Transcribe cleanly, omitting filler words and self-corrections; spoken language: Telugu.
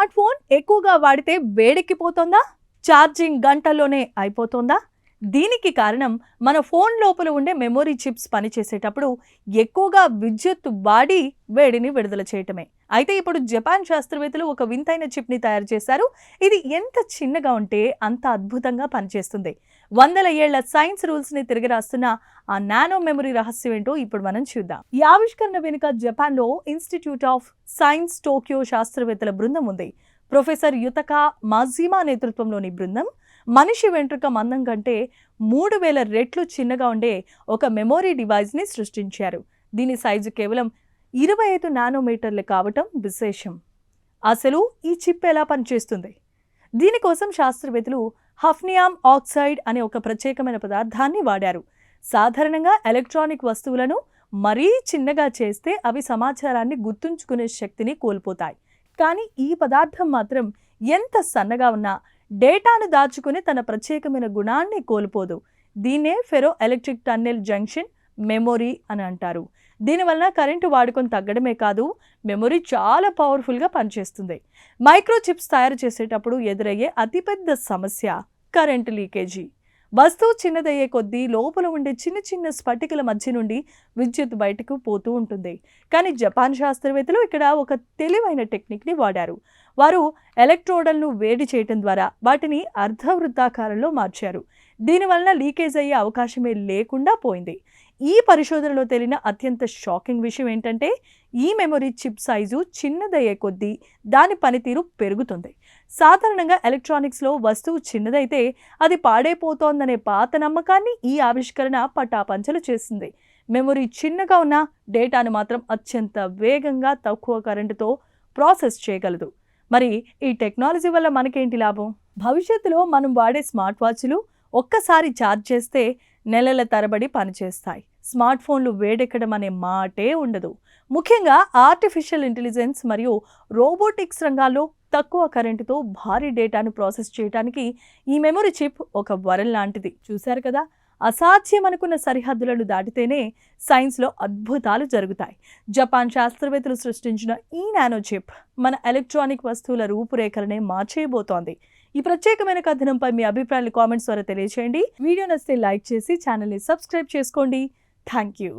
స్మార్ట్ ఫోన్ ఎక్కువగా వాడితే వేడెక్కిపోతుందా? ఛార్జింగ్ గంటల్లోనే అయిపోతుందా? దీనికి కారణం మన ఫోన్ లోపల ఉండే మెమొరీ చిప్స్ పనిచేసేటప్పుడు ఎక్కువగా విద్యుత్ వాడి వేడిని విడుదల చేయటమే. అయితే ఇప్పుడు జపాన్ శాస్త్రవేత్తలు ఒక వింతైన చిప్ని తయారు చేశారు. ఇది ఎంత చిన్నగా ఉంటే అంత అద్భుతంగా పనిచేస్తుంది. వందల ఏళ్ల సైన్స్ రూల్స్ని తిరగరాస్తున్న ఆ నానో మెమరీ రహస్యం ఏంటో ఇప్పుడు మనం చూద్దాం. ఈ ఆవిష్కరణ వెనుక జపాన్లో ఇన్స్టిట్యూట్ ఆఫ్ సైన్స్ టోక్యో శాస్త్రవేత్తల బృందం ఉంది. ప్రొఫెసర్ యుతకా మాజిమా నేతృత్వంలోని బృందం మనిషి వెంట్రుక మందం కంటే 3000 రెట్లు చిన్నగా ఉండే ఒక మెమొరీ డివైస్ని సృష్టించారు. దీని సైజు కేవలం 25 నానోమీటర్లు కావటం విశేషం. అసలు ఈ చిప్ ఎలా పనిచేస్తుంది? దీనికోసం శాస్త్రవేత్తలు హఫ్నియం ఆక్సైడ్ అనే ఒక ప్రత్యేకమైన పదార్థాన్ని వాడారు. సాధారణంగా ఎలక్ట్రానిక్ వస్తువులను మరీ చిన్నగా చేస్తే అవి సమాచారాన్ని గుర్తుంచుకునే శక్తిని కోల్పోతాయి. కానీ ఈ పదార్థం మాత్రం ఎంత సన్నగా ఉన్నా డేటాను దాచుకుని తన ప్రత్యేకమైన గుణాన్ని కోల్పోదు. దీన్నే ఫెరో ఎలక్ట్రిక్ టన్నెల్ జంక్షన్ మెమొరీ అని అంటారు. దీనివల్ల కరెంటు వాడుకొని తగ్గడమే కాదు, మెమొరీ చాలా పవర్ఫుల్గా పనిచేస్తుంది. మైక్రో చిప్స్ తయారు చేసేటప్పుడు ఎదురయ్యే అతిపెద్ద సమస్య కరెంటు లీకేజీ. వస్తువు చిన్నదయ్యే కొద్దీ లోపల ఉండే చిన్న చిన్న స్ఫటికల మధ్య నుండి విద్యుత్ బయటకు పోతూ ఉంటుంది. కానీ జపాన్ శాస్త్రవేత్తలు ఇక్కడ ఒక తెలివైన టెక్నిక్ని వాడారు. వారు ఎలక్ట్రోడల్ను వేడి చేయడం ద్వారా వాటిని అర్ధవృత్తాకారంలో మార్చారు. దీనివలన లీకేజ్ అయ్యే అవకాశమే లేకుండా పోయింది. ఈ పరిశోధనలో తేలిన అత్యంత షాకింగ్ విషయం ఏంటంటే ఈ మెమొరీ చిప్ సైజు చిన్నదయ్యే కొద్దీ దాని పనితీరు పెరుగుతుంది. సాధారణంగా ఎలక్ట్రానిక్స్లో వస్తువు చిన్నదైతే అది పాడైపోతోందనే పాత నమ్మకాన్ని ఈ ఆవిష్కరణ పటాపంచలు చేసింది. మెమొరీ చిన్నగా ఉన్న డేటాను మాత్రం అత్యంత వేగంగా తక్కువ కరెంటుతో ప్రాసెస్ చేయగలదు. మరి ఈ టెక్నాలజీ వల్ల మనకేంటి లాభం? భవిష్యత్తులో మనం వాడే స్మార్ట్ వాచ్లు ఒక్కసారి ఛార్జ్ చేస్తే నెలల తరబడి పనిచేస్తాయి. స్మార్ట్ ఫోన్లు వేడెక్కడం అనే మాటే ఉండదు. ముఖ్యంగా ఆర్టిఫిషియల్ ఇంటెలిజెన్స్ మరియు రోబోటిక్స్ రంగాల్లో తక్కువ కరెంటుతో భారీ డేటాను ప్రాసెస్ చేయడానికి ఈ మెమొరీ చిప్ ఒక వరం లాంటిది. చూశారు కదా, అసాధ్యం అనుకున్న సరిహద్దులను దాటితేనే సైన్స్లో అద్భుతాలు జరుగుతాయి. జపాన్ శాస్త్రవేత్తలు సృష్టించిన ఈ నానో చిప్ మన ఎలక్ట్రానిక్ వస్తువుల రూపురేఖలనే మార్చేయబోతోంది. ఈ ప్రత్యేకమైన కథనంపై మీ అభిప్రాయాలు కామెంట్స్ ద్వారా తెలియజేయండి. వీడియో నచ్చితే లైక్ చేసి ఛానల్ని సబ్స్క్రైబ్ చేసుకోండి. Thank you.